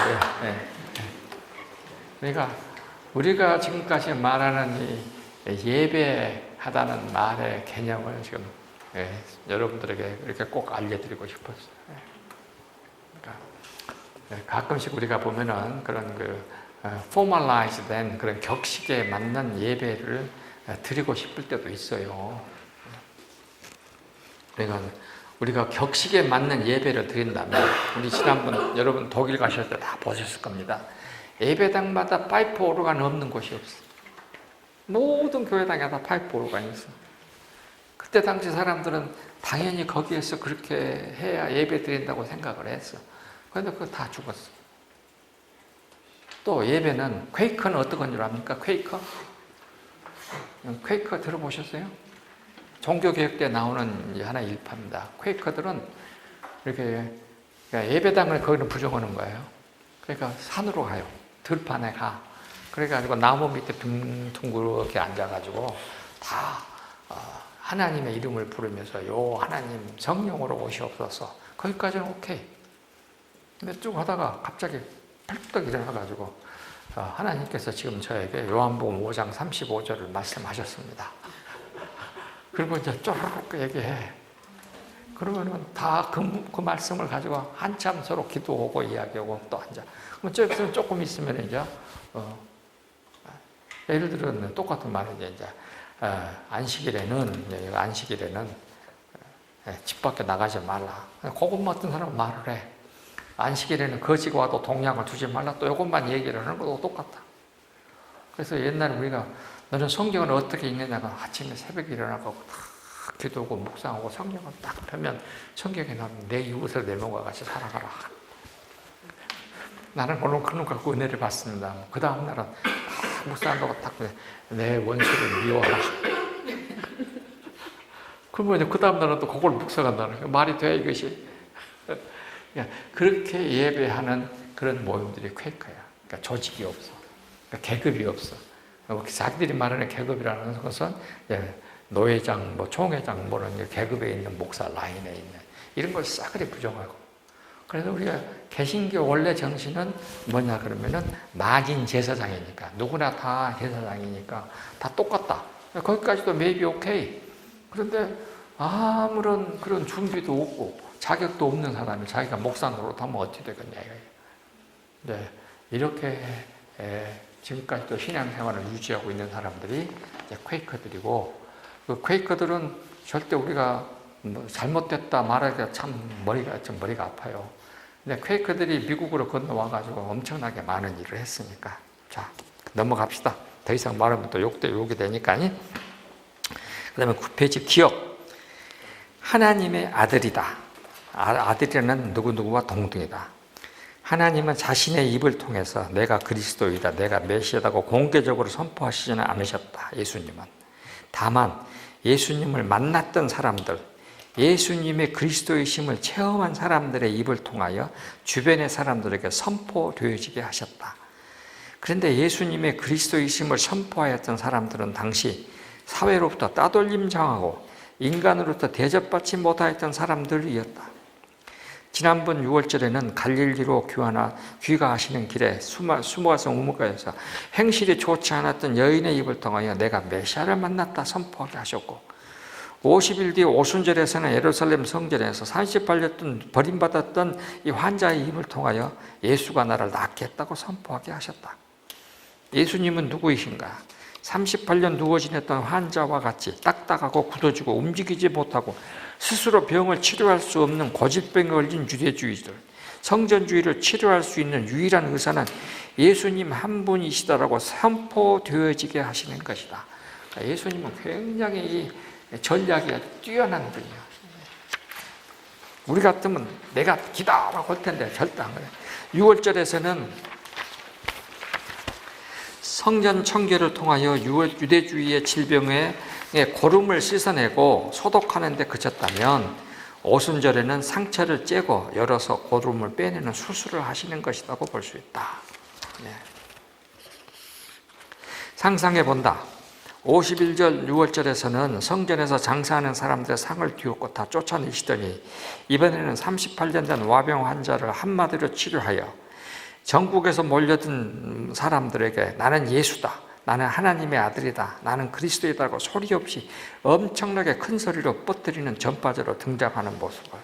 그러니까 우리가 지금까지 말하는 이 예배하다는 말의 개념을 지금 여러분들에게 이렇게 꼭 알려드리고 싶었어요. 그러니까 가끔씩 우리가 보면은 그런 formalize 된 그런 격식에 맞는 예배를 드리고 싶을 때도 있어요. 그러니까 우리가 격식에 맞는 예배를 드린다면, 우리 지난번 여러분 독일 가실 때 다 보셨을 겁니다. 예배당마다 파이프 오르간 없는 곳이 없어. 모든 교회당에 다 파이프 오르간이 있어. 그때 당시 사람들은 당연히 거기에서 그렇게 해야 예배 드린다고 생각을 했어. 그런데 그거 다 죽었어. 또 예배는, 퀘이커는 어떤 건 줄 압니까? 퀘이커 들어보셨어요? 종교개혁 때 나오는 하나의 일파입니다. 퀘이커들은 이렇게 예배당을 거기는 부정하는 거예요. 그러니까 산으로 가요. 들판에 가. 그래가지고 나무 밑에 둥둥그렇게 앉아가지고 다 하나님의 이름을 부르면서 요 하나님 성령으로 오시옵소서. 거기까지는 오케이. 근데 쭉 하다가 갑자기 펄떡 일어나가지고 하나님께서 지금 저에게 요한복음 5장 35절을 말씀하셨습니다. 그리고 이제 쪼르륵 얘기해. 그러면은 다 그 말씀을 가지고 한참 서로 기도하고 이야기하고 또 앉아. 그럼 저기서 조금 있으면 이제, 예를 들어 똑같은 말은 이제, 안식일에는 집 밖에 나가지 말라. 그것 같은 사람은 말을 해. 안식일에는 거지가 와도 동양을 두지 말라. 또 이것만 얘기를 하는 것도 똑같아. 그래서 옛날에 우리가 너는 성경을 어떻게 읽느냐가 아침에 새벽에 일어나고 딱 기도하고 묵상하고 성경을 딱 펴면 성경에 나오면 내 이웃을 내 몸과 같이 살아가라. 나는 오늘 그런 거 갖고 은혜를 받습니다. 그 다음 날은 딱 묵상하고 딱 내 원수를 미워하라. 그러면 그 다음 날은 또 그걸 묵상한다는 거예요. 말이 돼 이것이? 그렇게 예배하는 그런 모임들이 퀘이커야. 그러니까 조직이 없어. 그러니까 계급이 없어. 자기들이 말하는 계급이라는 것은 노회장, 총회장, 계급에 있는 목사 라인에 있는 이런 걸 싸그리 부정하고. 그래서 우리가 개신교 원래 정신은 뭐냐 그러면은 마진 제사장이니까 누구나 다 제사장이니까 다 똑같다. 거기까지도 maybe 오케이. 그런데 아무런 그런 준비도 없고 자격도 없는 사람이 자기가 목사 노릇하면 어떻게 되겠냐. 네, 이렇게 지금까지도 신앙생활을 유지하고 있는 사람들이 이제 퀘이커들이고, 그 퀘이커들은 절대 우리가 뭐 잘못됐다 말하기가 참 머리가 아파요. 근데 퀘이커들이 미국으로 건너와가지고 엄청나게 많은 일을 했으니까. 자, 넘어갑시다. 더 이상 말하면 또 욕이 되니까. 그 다음에 9페이지 기억. 하나님의 아들이다. 아들이라는 누구누구와 동등이다. 하나님은 자신의 입을 통해서 내가 그리스도이다, 내가 메시아다고 공개적으로 선포하시지는 않으셨다. 예수님은. 다만 예수님을 만났던 사람들, 예수님의 그리스도이심을 체험한 사람들의 입을 통하여 주변의 사람들에게 선포되어지게 하셨다. 그런데 예수님의 그리스도이심을 선포하였던 사람들은 당시 사회로부터 따돌림 당하고 인간으로부터 대접받지 못하였던 사람들이었다. 지난번 6월절에는 갈릴리로 귀가하시는 길에 수모아성 우물가에서 행실이 좋지 않았던 여인의 입을 통하여 내가 메시아를 만났다 선포하게 하셨고, 50일 뒤 오순절에서는 예루살렘 성전에서 38년 버림받았던 이 환자의 입을 통하여 예수가 나를 낫게 했다고 선포하게 하셨다. 예수님은 누구이신가? 38년 누워 지냈던 환자와 같이 딱딱하고 굳어지고 움직이지 못하고 스스로 병을 치료할 수 없는 고질병에 걸린 유대주의들, 성전주의를 치료할 수 있는 유일한 의사는 예수님 한 분이시다라고 선포되어지게 하시는 것이다. 예수님은 굉장히 전략이 뛰어난 분이에요. 우리 같으면 내가 기다라고 할 텐데 절대 안 그래요. 6월절에서는 성전 청결을 통하여 유대주의의 질병에 고름을 씻어내고 소독하는 데 그쳤다면, 오순절에는 상처를 째고 열어서 고름을 빼내는 수술을 하시는 것이라고 볼 수 있다. 네. 상상해 본다. 51절 6월절에서는 성전에서 장사하는 사람들의 상을 뒤엎고 다 쫓아내시더니, 이번에는 38년 된 와병 환자를 한마디로 치료하여 전국에서 몰려든 사람들에게 나는 예수다, 나는 하나님의 아들이다, 나는 그리스도이다고 소리 없이 엄청나게 큰 소리로 뻗들이는 전파자로 등장하는 모습을,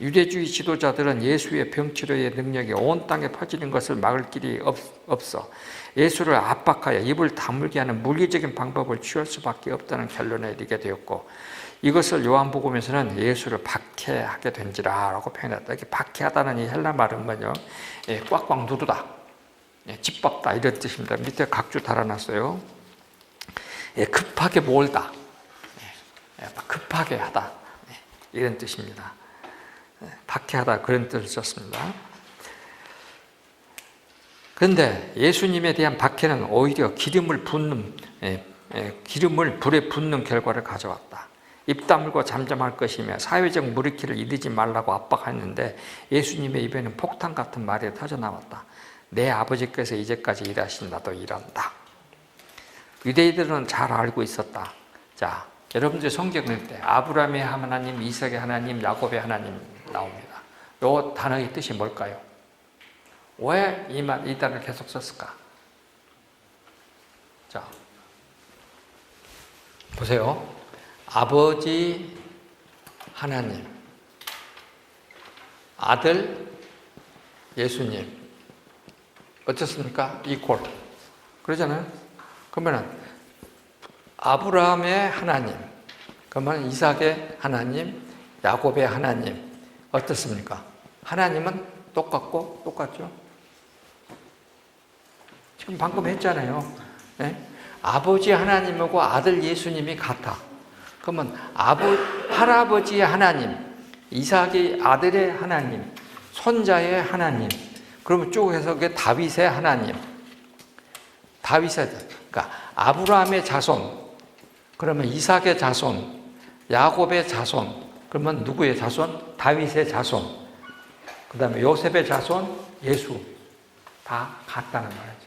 유대주의 지도자들은 예수의 병치료의 능력이 온 땅에 퍼지는 것을 막을 길이 없어 예수를 압박하여 입을 다물게 하는 물리적인 방법을 취할 수밖에 없다는 결론에 이르게 되었고, 이것을 요한복음에서는 예수를 박해하게 된지라 라고 표현했다. 이렇게 박해하다는 이 헬라 말은 뭐냐? 꽉꽉 누르다, 짓밟다 이런 뜻입니다. 밑에 각주 달아놨어요. 급하게 몰다, 급하게 하다 이런 뜻입니다. 박해하다 그런 뜻을 썼습니다. 그런데 예수님에 대한 박해는 오히려 기름을 불에 붓는 결과를 가져왔다. 입 다물고 잠잠할 것이며 사회적 무리키를 이르지 말라고 압박했는데 예수님의 입에는 폭탄 같은 말이 터져나왔다. 내 아버지께서 이제까지 일하신 나도 일한다. 유대인들은 잘 알고 있었다. 자, 여러분들 성경 읽을 때 아브라함의 하나님, 이삭의 하나님, 야곱의 하나님 나옵니다. 이 단어의 뜻이 뭘까요? 왜 이 단어를 계속 썼을까? 자, 보세요. 아버지 하나님, 아들 예수님, 어떻습니까? 이퀄. 그러잖아요. 그러면 아브라함의 하나님, 그러면 이삭의 하나님, 야곱의 하나님, 어떻습니까? 하나님은 똑같죠? 지금 방금 했잖아요. 네? 아버지 하나님하고 아들 예수님이 같아. 그러면 할아버지의 하나님, 이삭의 아들의 하나님, 손자의 하나님, 그러면 쭉 해서 그게 다윗의 하나님. 그러니까 아브라함의 자손, 그러면 이삭의 자손, 야곱의 자손, 그러면 누구의 자손? 다윗의 자손. 그 다음에 요셉의 자손, 예수. 다 같다는 말이죠.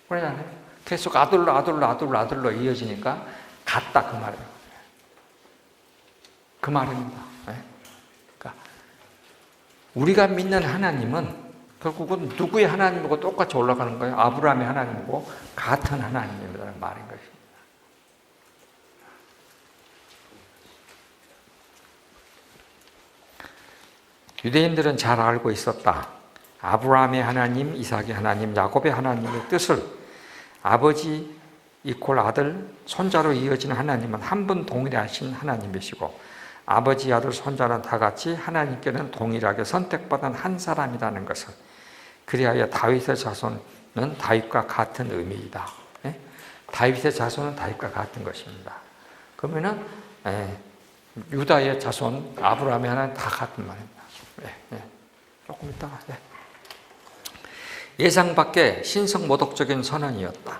그러잖아요. 계속 아들로 이어지니까 같다 그 말이에요. 그 말입니다. 그러니까 우리가 믿는 하나님은 결국은 누구의 하나님하고 똑같이 올라가는 거예요. 아브라함의 하나님하고 같은 하나님이라는 말인 것입니다. 유대인들은 잘 알고 있었다. 아브라함의 하나님, 이삭의 하나님, 야곱의 하나님의 뜻을 아버지 이퀄 아들, 손자로 이어지는 하나님은 한 분 동일하신 하나님이시고 아버지, 아들, 손자는 다 같이 하나님께는 동일하게 선택받은 한 사람이라는 것을, 그리하여 다윗의 자손은 다윗과 같은 의미이다. 다윗의 자손은 다윗과 같은 것입니다. 그러면은 유다의 자손, 아브라함의 하나님 다 같은 말입니다. 조금 있다가. 예상 밖의 신성 모독적인 선언이었다.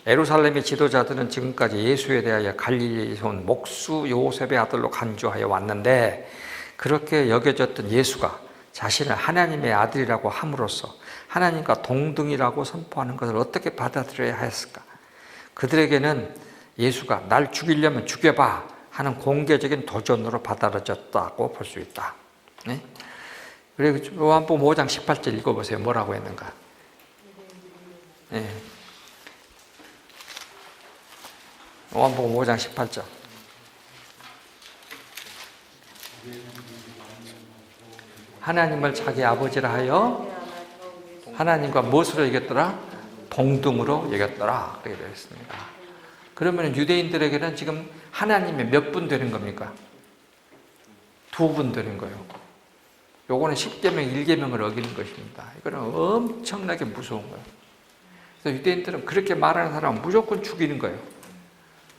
예루살렘의 지도자들은 지금까지 예수에 대하여 갈릴리에서 온 목수 요셉의 아들로 간주하여 왔는데, 그렇게 여겨졌던 예수가 자신을 하나님의 아들이라고 함으로써 하나님과 동등이라고 선포하는 것을 어떻게 받아들여야 했을까? 그들에게는 예수가 날 죽이려면 죽여봐 하는 공개적인 도전으로 받아들여졌다고 볼 수 있다. 그리고 요한복음 5장 18절 읽어보세요. 뭐라고 했는가? 요한복음 5장 18절. 하나님을 자기 아버지라 하여 하나님과 무엇으로 이겼더라? 동등으로 이겼더라. 그렇게 되어 있습니다. 그러면 유대인들에게는 지금 하나님의 몇 분 되는 겁니까? 2분 되는 거예요. 요거는 10계명, 1계명을 어기는 것입니다. 이거는 엄청나게 무서운 거예요. 그래서 유대인들은 그렇게 말하는 사람은 무조건 죽이는 거예요.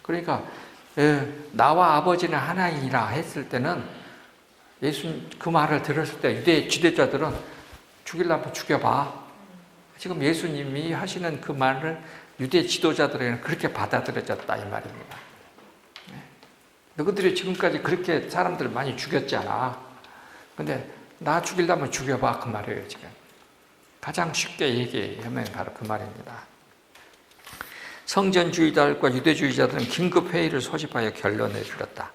그러니까 나와 아버지는 하나이라 했을 때는, 예수 그 말을 들었을 때 유대 지도자들은 죽이려면 죽여봐. 지금 예수님이 하시는 그 말을 유대 지도자들에게는 그렇게 받아들여졌다 이 말입니다. 너희들이 지금까지 그렇게 사람들을 많이 죽였잖아. 근데 나 죽이려면 죽여봐 그 말이에요. 지금 가장 쉽게 얘기하면 바로 그 말입니다. 성전주의자들과 유대주의자들은 긴급회의를 소집하여 결론에 이르렀다.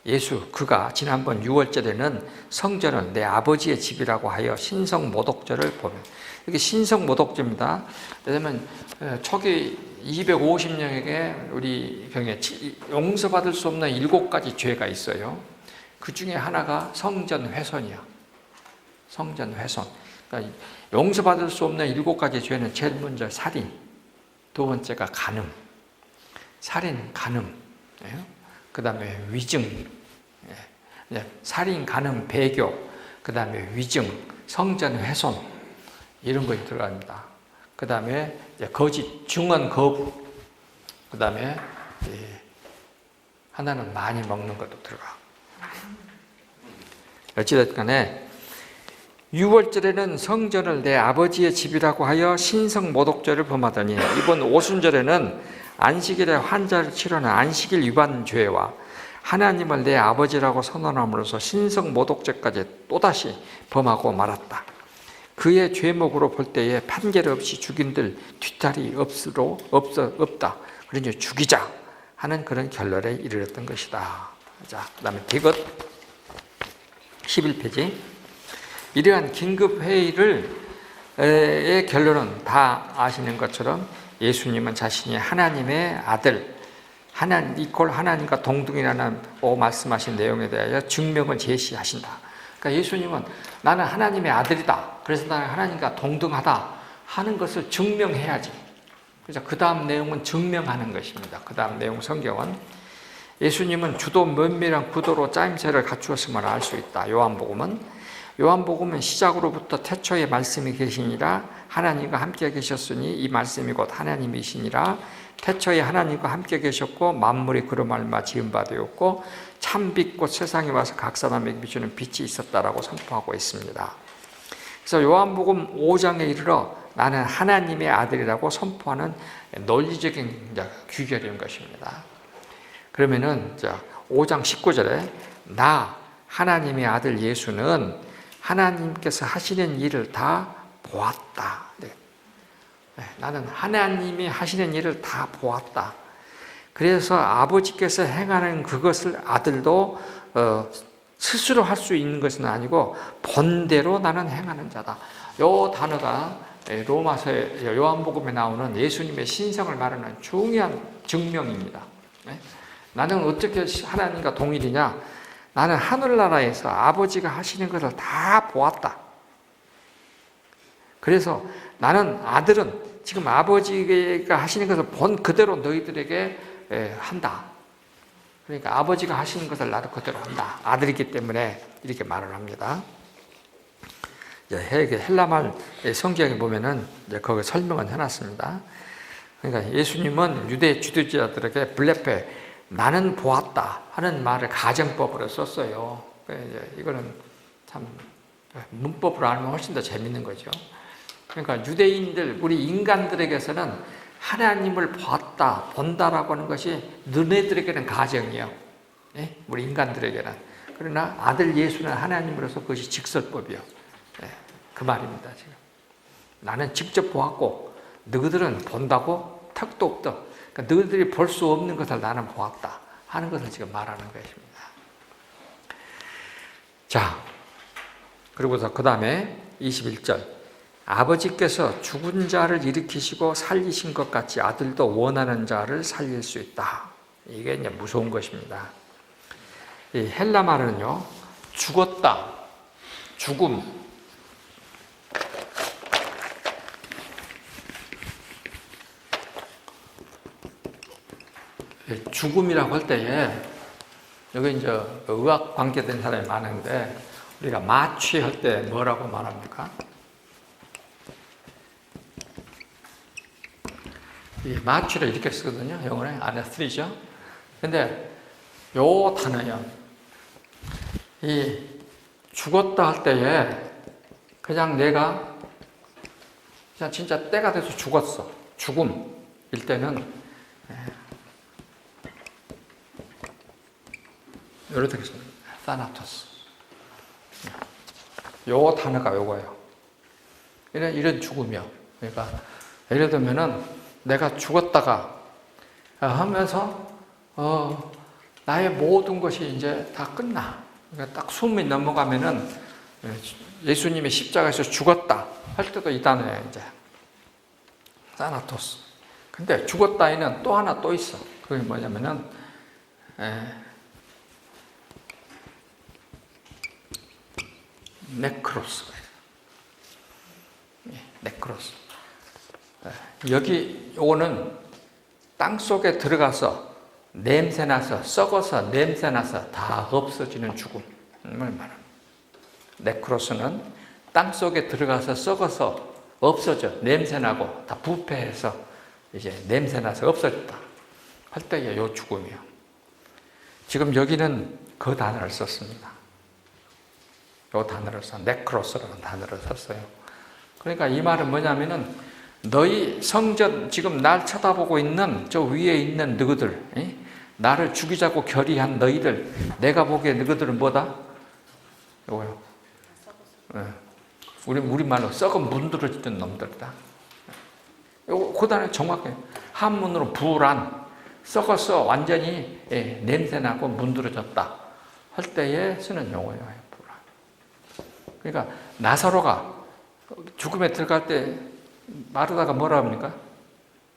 예수, 그가 지난번 6월절에는 성전을 내 아버지의 집이라고 하여 신성모독죄를 보면, 이게 신성모독죄입니다. 왜냐하면 초기 250명에게 우리 경에 용서받을 수 없는 7가지 죄가 있어요. 그 중에 하나가 성전 훼손이야. 성전 훼손. 그러니까 용서받을 수 없는 7가지 죄는 제일 먼저 살인, 두 번째가 간음, 살인, 간음, 그 다음에 위증, 살인, 간음, 배교, 그 다음에 위증, 성전 훼손, 이런 것이 들어갑니다. 그 다음에 거짓, 증언 거부, 그 다음에 하나는 많이 먹는 것도 들어가. 어찌됐든 간에 6월절에는 성전을 내 아버지의 집이라고 하여 신성모독죄를 범하더니, 이번 오순절에는 안식일에 환자를 치료하는 안식일 위반 죄와 하나님을 내 아버지라고 선언함으로써 신성모독죄까지 또다시 범하고 말았다. 그의 죄목으로 볼 때에 판결 없이 죽인들 뒤탈이 없다. 그러니 죽이자 하는 그런 결론에 이르렀던 것이다. 자, 그 다음에 디귿 11페이지. 이러한 긴급회의의 결론은 다 아시는 것처럼 예수님은 자신이 하나님의 아들, 이퀄 하나님과 동등이라는 말씀하신 내용에 대하여 증명을 제시하신다. 그러니까 예수님은 나는 하나님의 아들이다. 그래서 나는 하나님과 동등하다 하는 것을 증명해야지. 그래서 그 다음 내용은 증명하는 것입니다. 그 다음 내용 성경은 예수님은 주도 면밀한 구도로 짜임새를 갖추었음을 알 수 있다. 요한복음은 시작으로부터 태초에 말씀이 계시니라 하나님과 함께 계셨으니 이 말씀이 곧 하나님이시니라. 태초에 하나님과 함께 계셨고 만물이 그로 말미암아 지은 바 되었고 참빛 곧 세상에 와서 각 사람에게 비추는 빛이 있었다라고 선포하고 있습니다. 그래서 요한복음 5장에 이르러 나는 하나님의 아들이라고 선포하는 논리적인 규결인 것입니다. 그러면은 5장 19절에 나 하나님의 아들 예수는 하나님께서 하시는 일을 다 보았다. 나는 하나님이 하시는 일을 다 보았다. 그래서 아버지께서 행하는 그것을 아들도 스스로 할 수 있는 것은 아니고 본대로 나는 행하는 자다. 이 단어가 로마서 요한복음에 나오는 예수님의 신성을 말하는 중요한 증명입니다. 나는 어떻게 하나님과 동일이냐? 나는 하늘나라에서 아버지가 하시는 것을 다 보았다. 그래서 나는 아들은 지금 아버지가 하시는 것을 본 그대로 너희들에게 한다. 그러니까 아버지가 하시는 것을 나도 그대로 한다. 아들이기 때문에 이렇게 말을 합니다. 헬라말 성경에 보면은 이제 거기 설명을 해놨습니다. 그러니까 예수님은 유대 지도자들에게 블레페 나는 보았다 하는 말을 가정법으로 썼어요. 이거는 참 문법으로 알면 훨씬 더 재밌는 거죠. 그러니까 유대인들, 우리 인간들에게서는 하나님을 봤다, 본다라고 하는 것이 너네들에게는 가정이에요. 예? 우리 인간들에게는. 그러나 아들 예수는 하나님으로서 그것이 직설법이요. 예, 그 말입니다, 지금. 나는 직접 보았고, 너희들은 본다고 턱도 없다. 그러니까 너희들이 볼 수 없는 것을 나는 보았다 하는 것을 지금 말하는 것입니다. 자, 그리고서 그 다음에 21절. 아버지께서 죽은 자를 일으키시고 살리신 것 같이 아들도 원하는 자를 살릴 수 있다. 이게 이제 무서운 것입니다. 이 헬라 말은요, 죽었다, 죽음. 죽음이라고 할 때에 여기 이제 의학 관계된 사람이 많은데 우리가 마취할 때 뭐라고 말합니까? 이 마취를 이렇게 쓰거든요. 영어에 anesthesia. 근데 요 단어요. 이 죽었다 할 때에 그냥 내가 그냥 진짜 때가 돼서 죽었어. 죽음일 때는 이렇게 씁니다. thanatos. 요 단어가 요거예요. 이런 죽음이요. 그러니까 예를 들면은 내가 죽었다가 하면서 나의 모든 것이 이제 다 끝나. 그러니까 딱 숨이 넘어가면은 예수님이 십자가에서 죽었다 할 때도 이 단어예요. 이제 사나토스. 근데 죽었다에는 또 하나 또 있어. 그게 뭐냐면은 네크로스. 네크로스. 여기 요거는 땅 속에 들어가서 냄새나서 썩어서 냄새나서 다 없어지는 죽음을 말합니다. 네크로스는 땅 속에 들어가서 썩어서 없어져 냄새나고 다 부패해서 이제 냄새나서 없어졌다 할 때에 요 죽음이요. 지금 여기는 그 단어를 썼습니다. 요 단어를 써 네크로스라는 단어를 썼어요. 그러니까 이 말은 뭐냐면은 너희 성전 지금 날 쳐다보고 있는 저 위에 있는 너희들, 나를 죽이자고 결의한 너희들, 내가 보기에 너희들은 뭐다? 요거요. 우리말로 썩은 문드러지던 놈들이다. 요거 그 단어 정확해요. 한문으로 불안, 썩어서 완전히 냄새나고 문드러졌다 할 때에 쓰는 용어예요. 불안. 그러니까 나사로가 죽음에 들어갈 때 마르다가 뭐라 합니까?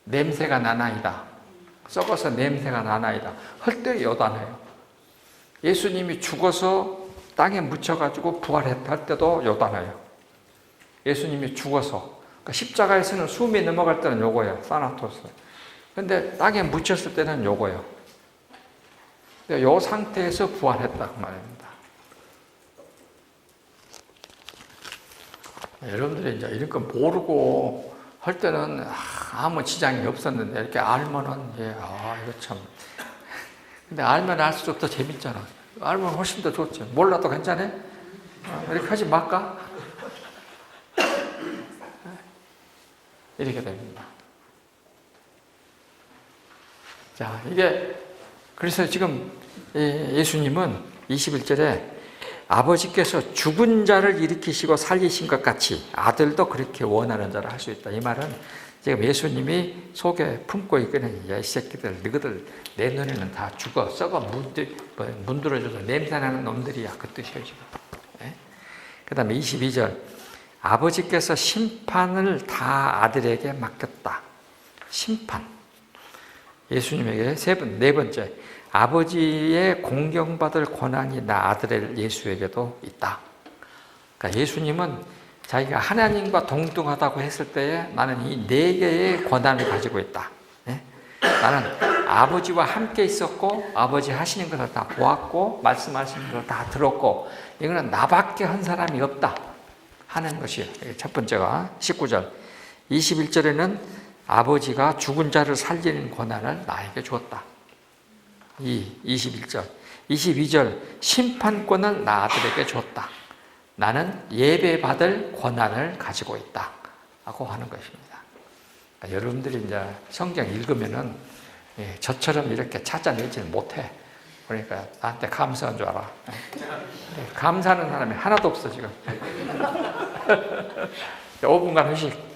냄새가 나나이다. 썩어서 냄새가 나나이다. 할 때 요단해요. 예수님이 죽어서 땅에 묻혀가지고 부활했다 할 때도 요단해요. 예수님이 죽어서. 그러니까 십자가에서는 숨이 넘어갈 때는 요거예요. 사나토스. 근데 땅에 묻혔을 때는 요거예요. 요 상태에서 부활했다 그 말입니다. 여러분들이 이제 이런 거 모르고 할 때는 아무 지장이 없었는데 이렇게 알면은 이거 참. 근데 알면 알수록 더 재밌잖아. 알면 훨씬 더 좋지. 몰라도 괜찮아? 이렇게 하지 말까? 이렇게 됩니다. 자, 이게 그래서 지금 예수님은 21절에 아버지께서 죽은 자를 일으키시고 살리신 것 같이 아들도 그렇게 원하는 자를 할 수 있다. 이 말은 지금 예수님이 속에 품고 있는 이 새끼들, 너희들 내 눈에는 다 죽어 썩어 문드러져서 냄새나는 놈들이야. 그 뜻이에요 지금. 그 다음에 22절 아버지께서 심판을 다 아들에게 맡겼다. 심판. 예수님에게 네 번째 아버지의 공경받을 권한이 나 아들 예수에게도 있다. 그러니까 예수님은 자기가 하나님과 동등하다고 했을 때에 나는 이 4개의 권한을 가지고 있다. 예? 나는 아버지와 함께 있었고 아버지 하시는 것을 다 보았고 말씀하시는 것을 다 들었고 이거는 나밖에 한 사람이 없다 하는 것이에요. 첫 번째가 19절 21절에는 아버지가 죽은 자를 살리는 권한을 나에게 주었다. 21절 22절 심판권을 나 아들에게 줬다. 나는 예배받을 권한을 가지고 있다 라고 하는 것입니다. 그러니까 여러분들이 이제 성경 읽으면은 저처럼 이렇게 찾아내지는 못해. 그러니까 나한테 감사한 줄 알아. 감사하는 사람이 하나도 없어 지금. 5분간 휴식.